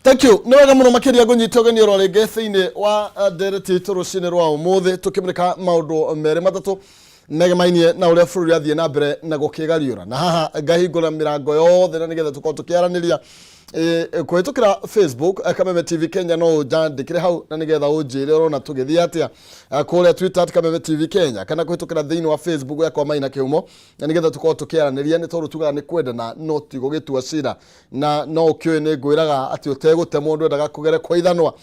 Thank you. Ni wega muno makiria gunyitoge ni role gethiine wa dereti turucine rwa umuthe tukimurika maundu mere matatu negemainie na uria bũrũri athie na mbere na gukigariura na haha ngahingũra mirango yothe na nigetha tukorwo tukiaraniria kwitukira Facebook KamemeTv Kenya no jandikire hau na nigetha unjire urona tugithia atia kuria Twitter @KamemeTV Kenya kana kwitukira thiini wa Facebook yakwa Maina Kiumo na nigetha tukorwo tukiaraniria ni tondu tugaga ni kwendana no tigo gitua cira na no kyo ni ngwiraga ati utegute mundu endaga kugere kwa ithanwa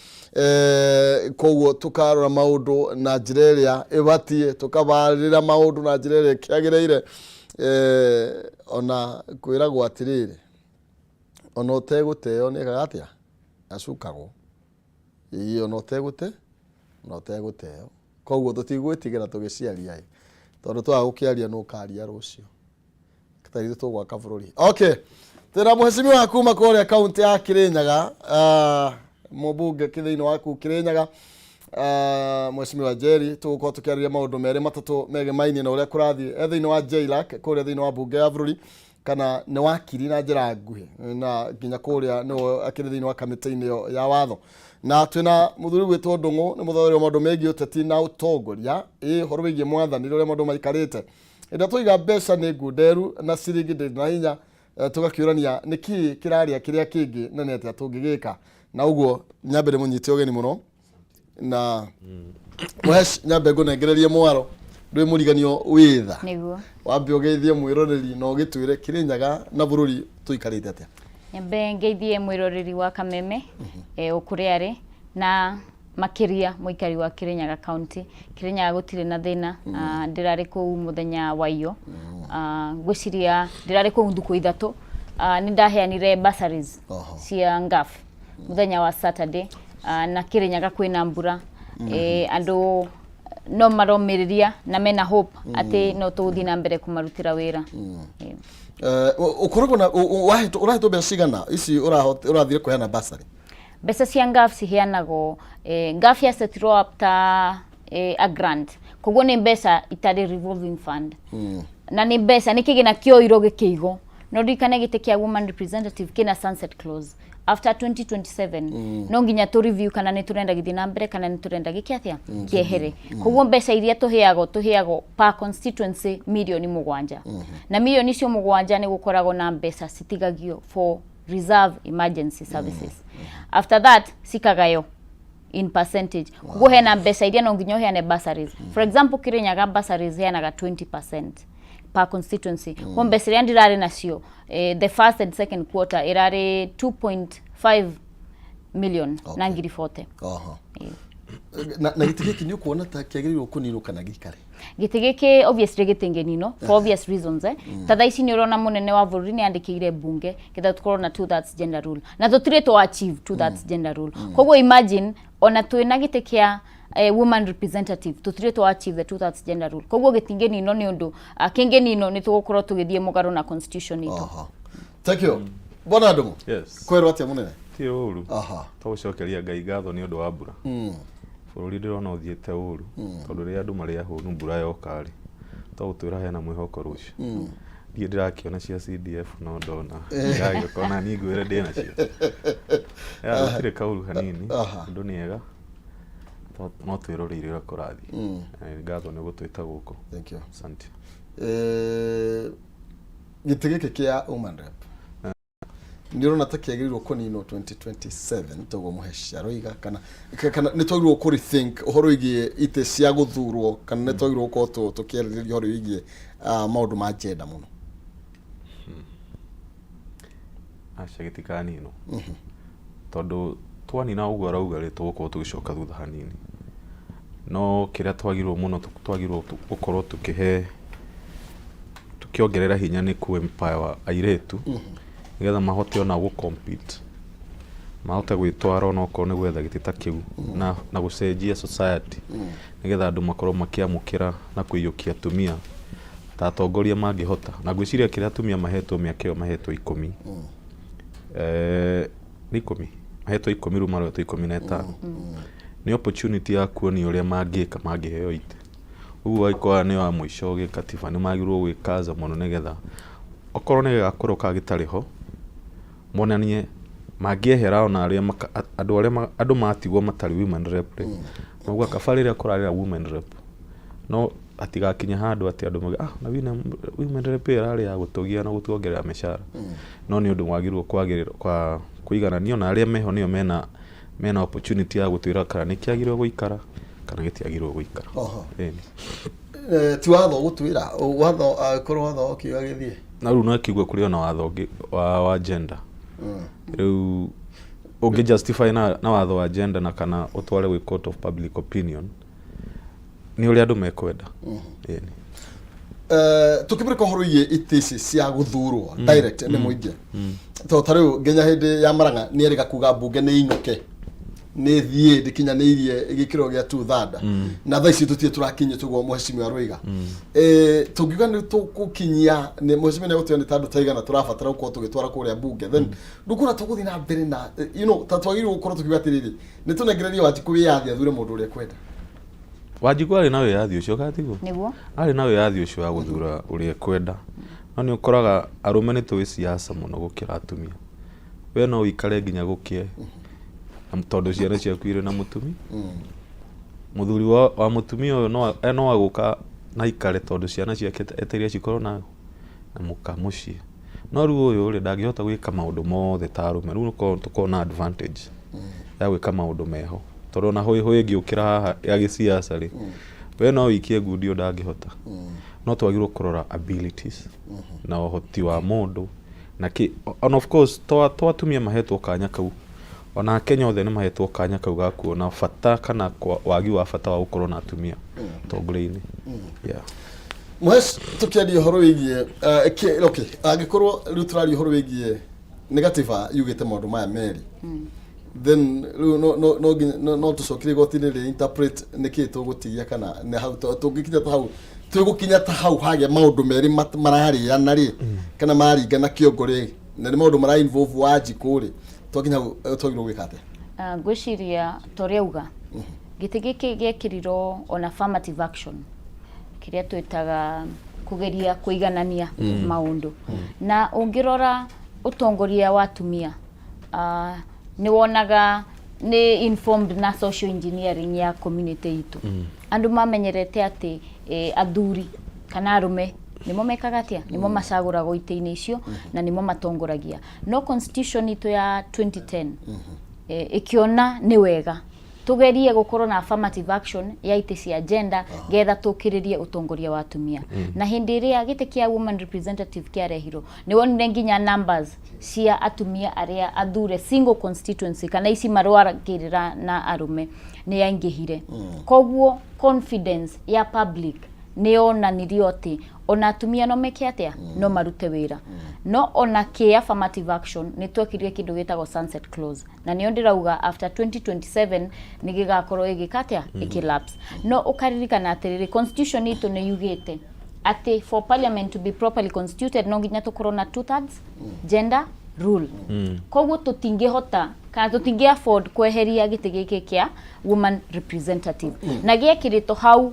koguo tukarora maundu na njira iria ibatie tukabarira maundu na njira iria kiagireire ona kwiragwo atiriri ono uteguteo ni gagatia acukagwo iyo no utegute no uteguteo koguo tutigwitigira tugiciaria tondu twa gukiaria no karia rucio katari tugwaka bururi. Okay, tena muheshimiwa wa kuma kore account ya Kirinyaga mubunge kithiini waku Kirinyaga mheshimiwa Jerry tugukorwo tukiaria maundu mere matatu megemaini na uria kurathi thiini wa JLAC kore thiini wa bunge ya bururi kana ni wakiri na njira nguhi na nginya kuria no akiri thiini wa kamiti-ini ya watho na twina muthuri gwitwo Ndungu ni muthori maundu megi uteti na utongoria horo wigie mwathani uria maundu maikarite enda tuiga mbeca ni ngunderu na ciringi ndi na hinya tugakiurania niki kiraria kiria kingi na nete tungigika na uguo nyambe ni munyite ogeni muno na wesh nyambe ngunengererie mwaro ndwi muriganio witha niguo wambe ugeithie mwiroreri no gitwire Kirinyaga na bururi tuikarite atia nyambe ngeithie mwiroreri wa Kameme ukuri ari na makiria muikari wa Kirinyaga county Kirinyaga gutire na thina ndirari ku muthenya wa iyo gwiciria ndirari ku nduku ithatu ni ndaheanire bursaries cia ngaf muthenya wa Saturday na Kirinyaga kwina mbura andu no maromiriria na mena hope ati no tuthi na mbere kumarutira wira ukoragwo na urahitwo mbeca cigana ici urathire kuheana bursary mbeca cia ngaf ciheanagwo ngaf yasetirwo up ta a grant koguo ni mbeca itari revolving fund na ni mbeca ni kigina kioiro gikiigo no ndikane gite kia woman representative kina sunset clause after 2027 no nginya to review kana ni turenda githi na mbere kana ni turenda gikiathia kiehere koguo mbeca iria tuheago per constituency milioni 7 na milioni cio 7 ni gukoragwo na mbeca citigagio for reserve emergency services after that sikagayo in percentage koguo hena mbeca iria no nginya heane bursaries for example Kirinyaga bursaries heanaga 20% per constituency mbeca iria ndirari nacio the first and second quarter irari 2.5 million na ngiri 40 na gitigiki ni ukuona ta kiagirirwo kunirwo kana gikare gitigiki obviously gitingenino for obvious reasons tada ici ni urona munene wa bururi ni andikire bunge kitha tukorwo na 2/3 gender rule na tutire to achieve 2/3 gender rule koguo imagine ona twina gitikia woman representative tutire to achieve the 2/3 gender rule koguo gitingenino ni undu kingenino ni tugukorwo tugithie mugaro na constitution ito. Thank you bona Ndungu. Yes kwero atia munene ti uru tugucokeria Ngai ngatho ni undu wa mbura bururi ndirona uthiete uru tondu ria andu maria hunu mbura yokari tugutwira hena mwihoko rucio ndie ndirakiona cia CDF no ndona ngagikona ni ngwire ndina cio gutire kauru hanini ndu niega no twirorire ira kurathi ngatho ni gutwita guko. Thank you. Asante. Gitigiki kia woman rep ndirona takiagirirwo kunino 2027 togo muhesha roiga kana nitwagirwo ku rethink uhoro igie ite cia guthurwo kana nitwagirwo ko tukieririria uhoro igie maundu ma gender muno ashagitikani no tondu twani na ugora ugari tugukorwo tugicoka thutha hanini no kiria twagirwo muno twagirwo gukorwo tukiongerera hinya ni ku empower airetu nigetha mahote ona gu compete mahote gwitwara no ko ni gwetha gitita kiu na gucenjia society nigetha andu makorwo makiamukira na kuiyukia tumia ta atongoria mangihota na gwiciria kiria tumia mahetwo miakeo mahetwo 10 ni 10 mahetwo 10 ru maretwo 15 ni opportunity ya kuoni uria mangika mangiheo ite uguo aikwa ni wa muico gikatiba ni magirwo gwikaza muno nigetha okorwo nĩ gakũrũ ka gĩtarĩ ho monanie mangĩehera ona arĩa andũ matigwo matarĩ women rep noguo kabarĩrĩa kũrarĩra women rep no atigakinya handũ ati andũ na women rep ĩrarĩ ya gũtũgia na gũtuongerera mĩcara no nĩ ũndũ wagĩrĩirwo kwagĩrĩrwo kũigananio na arĩa meho nĩo mena opportunity ya gũtwĩra kana nĩ kĩagĩrĩirwo gũikara kana gĩtiagĩrĩirwo gũikara. Ti watho gũtwĩra watho korwo watho kiuga gĩthiĩ na rĩu no kĩigua kũrĩ ona watho wa gender rĩu ũngĩ justify na watho wa gender na kana ũtware wĩ court of public opinion nĩ ũrĩa andũ mekwenda. Tukĩbĩrĩka ũhoro itĩci cia gũthurwo direct nĩ mũingĩ to tarĩu Kenya hĩndĩ ya Maranga nĩ erĩga kuga mbunge nĩ inoke nĩ thiĩ ndikinyanĩirie gĩkĩro gĩa 2/3 na thaa ici tũtie tũrakinyia tugo mheshimiwa Rwaiga tũngiuga nĩ tũgũkinyia nĩ mheshimiwa nĩ gũtio nĩ tandũ taigana tũrabatara gũkorwo tũgĩtwara kũrĩa mbunge then ndukura tũgũthiĩ na mbere na tatwagĩrĩirwo gũkorwo tũkiuga atĩrĩrĩ nĩ tũnengereria Wanjikũ wĩyathi athure mũndũ ũrĩa kwenda. Wanjikũ arĩ na wĩyathi ũcio gatigwo nĩguo arĩ na wĩyathi ũcio wa gũthura ũrĩa kwenda no nĩ ũkoraga arũme nĩ tũĩ siasa mũno gũkĩra atumia we no ũikare nginya gũkie tondũ ciana ciaku irĩ na mũtumi mũthuri wa mũtumia ũyũ no agũka na ikare tondũ ciana ciake eteria cikorwo na mũka mũciĩ no rĩu ũyũ rĩ ndangĩhota gwĩka maũndũ mothe ta arũme rĩu tũkorwo na advantage ya gwĩka maũndũ meho tondũ na hoi ĩngĩũkĩra haha ya gĩsiasa rĩ we no wikie ngundi ndangĩhota no twagĩrĩirwo kũrora abilities na ũhoti wa mũndũ na and of course twatumia mahetwo kanya kau ona Kenya othe nĩ mahetwo kanya kau ga kuona bata kana wagi wa bata wa gũkorwo na atumia tongore-inĩ. Mwesh tukiaria ũhoro wĩgiĩ angĩkorwo rĩu tũraria ũhoro wĩgiĩ negative yugĩte maũndũ maya merĩ then no tũcokire igoti-inĩ rĩ interpret nĩkĩ tũgũtigia kana nĩ hau tũngĩkinya ta hau twĩgũkinya ta hau hagĩa maũndũ merĩ mararĩana rĩ kana maringana kĩongo rĩ na nĩ maũndũ mara involve Wanjikũ rĩ twagĩrĩirwo gwĩka atĩa? Ngwĩciria toreuga gĩtĩ gĩkĩ gĩekĩrirwo on affirmative action kĩrĩa twĩtaga kũgeria kũiganania maũndũ na ũngĩrora ũtongoria wa atumia nĩ wonaga nĩ informed na social engineering ya community itũ andũ mamenyerete atĩ athuri kana arũme nimo mekaga atia nimo macagũragwo itĩ-inĩ icio na nimo matongoragia no constitution itũ ya 2010 ikiona nĩ wega tugerie gũkorwo na affirmative action ya itĩ cia gender getha tũkĩrĩrie ũtongoria wa atumia na hĩndĩ ĩrĩa gĩtĩ kĩa woman representative kĩarehirwo nĩ wonire nginya numbers cia atumia arĩa athure single constituency kana ici marwaragĩrĩra na arũme nĩ yaingĩhire koguo confidence ya public nĩ onanirio atĩ ona atumia no meke atia no marute wĩra no ona kĩ affirmative action nĩ twekire kĩndũ gĩtagwo sunset clause na nĩ ndirauga after 2027 nĩ gĩgakorwo gĩgĩka atia ikilapse no ũkaririkana atĩrĩrĩ constitution itũ nĩ yugĩte atĩ for parliament to be properly constituted no nginya tũkorwo na 2/3 gender rule koguo tũtingĩhota kana tũtingĩ afford kweheria gĩtĩ gĩkĩ kĩa woman representative na gĩekĩrĩtwo hau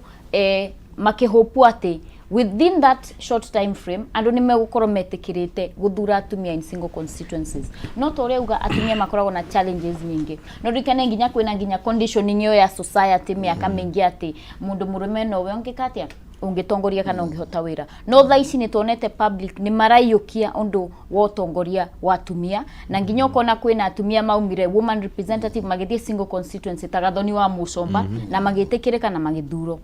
makihopu atĩ within that short time frame andũ nĩ megũkorwo metĩkĩrĩte gũthura atumia in single constituencies no toreuga atumia makoragwo na challenges nyingĩ no rikane nginya kwĩna nginya conditioning ya society mĩaka mĩingĩ atĩ mũndũ mũrũme no we ongĩkatia ungitongoria kana ungihota wira no tha ici ni tuonete public ni maraiyukia undu wa utongoria wa atumia na nginya ukona kwina atumia maumire woman representative magithie single constituency tagathoni wa Musomba na magitikirika na magithuro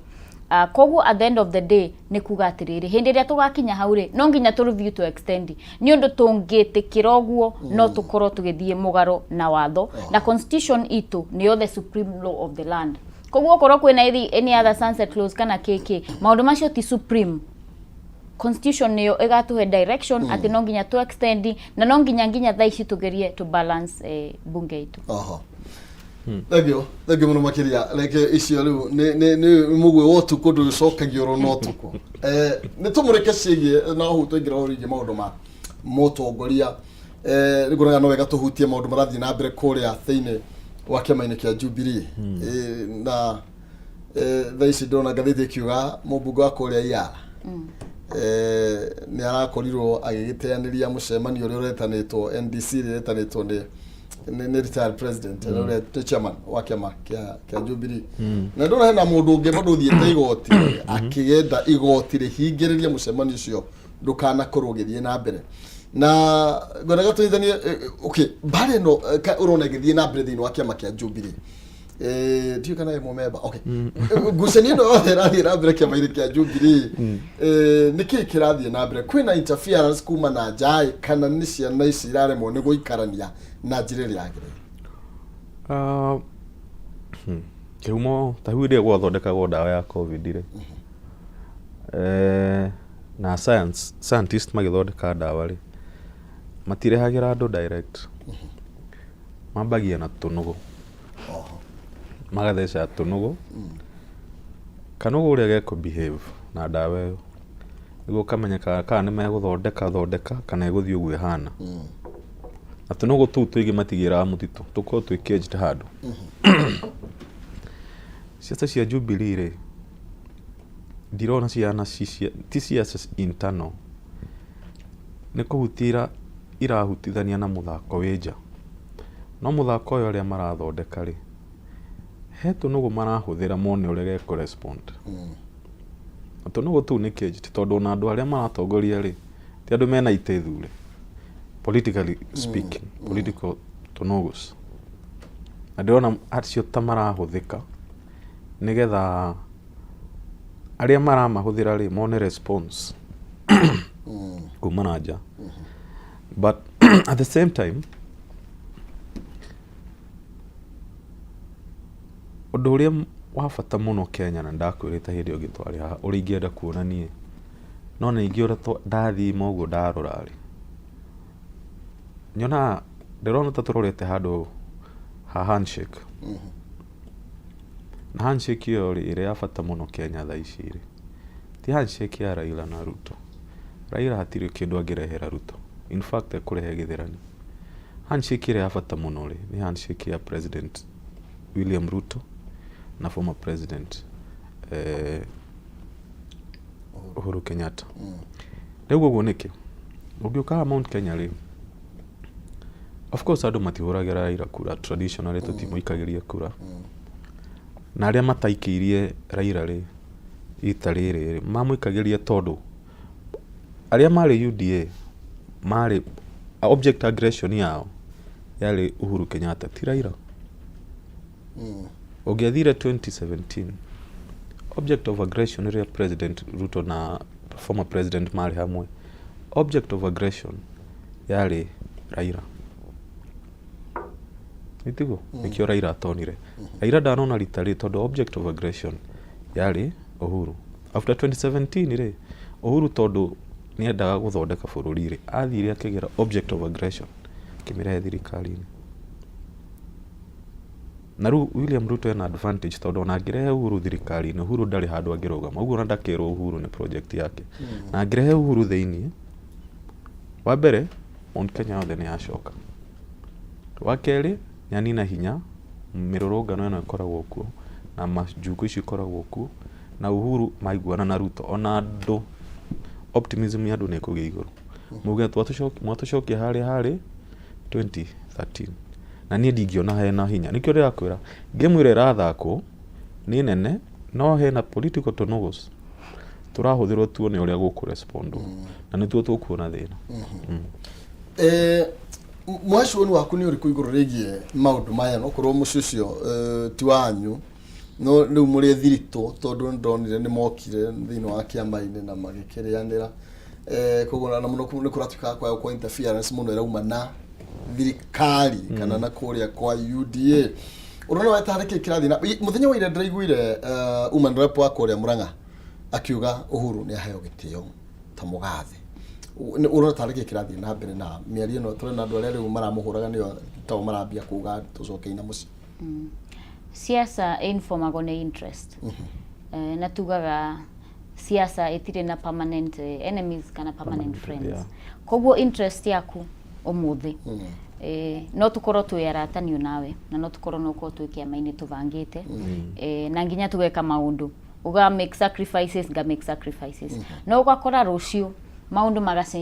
koguo at the end of the day ni kuga atiriri hindi ria tugakinya haure no nginya tu review to extend ni undu tungitikira oguo no tukorwo tugithie mugaro na watho na constitution itu ni the supreme law of the land koguo korwo kwina any other sunset clause kana keke maundu macio ti supreme constitution niyo igatuhe direction ati no nginya tu extend na no nginya thaici tugerie to balance bunge itu Thank you muno makiria like icio riu ni mugwe wotu kundu cokagio ro no tuko ni tumureke cigie na hu twingira orije maundu ma mutongoria riguraga no wega tuhutie maundu marathie na mbere kuria thiine wa kiama-ini kia Jubilee na thaici ndona ngathĩti kiuga mũmbunge wa kuria Yala ni arakorirwo agigiteaniria mucemanio uri uretanitwo NDC uretanitwo ni retired president the chairman wa kiama kia Jubilee na ndona hena mundu ungi mundu thiete igoti akigenda igoti rihingiririe mucemanio ucio ndukana kurugirie na mbere na ngonaga tuithanie okay bare no urona githie na mbere thini wa kiama kia Jubilee tiu kana imo memba okay guceni no rathi na mbere kiama kia Jubilee niki kirathie na mbere kwina interference kuma na jai kana ni ciana ici iraremwo ni guikarania na njire yagire kiumo tahuire gwathondekagwo dawa ya covid ire na scientist magithondeka dawa ri matirehagira andu direct mambagia na tunugu magatheca tunugu kanugu uria geko behave na dawa iyo niguo kamenyeka kana ni meguthondeka kana iguthii uguo ihana na tunugu tu tuigi matigira mutitu tuko twi caged handu ciaca cia Jubilee ri ndirona ciana ti ciaca internal ni kuhutira irahutithania na muthako wija no muthako uyu uria marathondeka ri he tunugu marahuthira mone uria geko respond tunugu tu ni caged tondu na andu aria maratongoria ri ti andu mena itethure politically speaking political tunugus ndirona acio ta marahuthika nigetha aria maramahuthira ri mone response kuma nja but at the same time undu uria wa bata muno Kenya na ndakwirita hindi ugitwari haha uri ingienda kuona nie no na ingi ura ndathi moguo ndarora ri nyona ndirona ta turorete handu ha handshake na handshake iyo ri ire ya bata muno Kenya tha ici ri ti handshake ya Raila na Ruto. Raila hatiri kindu angirehera Ruto, in fact akurehe githirani. Handshake ire ya bata muno ri ni handshake ya President William Ruto na former president Uhuru Kenyatta. Niguo guoneke ugiuka Mount Kenya ri of course andu matihuragira Raila kura traditionally tutimuikagiria kura na aria mataikirie Raila ri itariri mamuikagiria tondu aria mari UDA mari object aggression yao yali Uhuru Kenyatta ti Raila. Ogiathire 2017 object of aggression area President Ruto na former president mari hamwe object of aggression yali Raila. Nitigo nikio Raila atonire Raila ndanona ritari tondu object of aggression yali Uhuru. After 2017 ire Uhuru tondu ni endaga guthondeka bururi ri athire akigira object of aggression kimirehe thirikari-ini na William Ruto ena advantage tondu na ngirehe Uhuru thirikari-ini Uhuru ndari handu angirugama uguo na ndakirwo Uhuru ni project yake na ngirehe Uhuru thiini wa mbere Mount Kenya yothe ni yacoka wa keri nyanina hinya mirurungano eno ikoragwo kuo na majungu ici ikoragwo kuo na Uhuru maiguana na Ruto ona andu optimism ya andu ni kugia iguru muge twatucokia hari 2013 na nie ndingiona hena hinya nikio ndirakwira game ire rathako ni nene no hena political tunugus turahuthirwo tuone uria guku respond na nituo tukuona thina mwashoni waku ni uriku iguru rigie maundu maya no kurwo mucucio ti wanyu no riu muri thirito tondu ndonire ni mokire thini wa kiama-ini na magikirianira kugona na muno ni kuratuka kwa interference muno irauma na thirikari kana na kuria kwa UDA urona watareke kirathi na muthenya wa ira ndiraiguire woman rep wa kuria Murang'a akiuga Uhuru ni aheo gitio ta mugathe urona tareke kirathi na mbere na miario no turena andu aria riu maramuhuraga nio tao marambia kuga tucokeina muci siasa informago ne interest na tugaga siasa itire na permanent enemies kana permanent friends koguo interest yaku umuthi no tukoro tuyaratanio nawe na no tukoro no ko twikia maine tuvangite na nginya tugeka maundu uga make sacrifices, ga make sacrifices. No ugakora rucio maundu magacenjia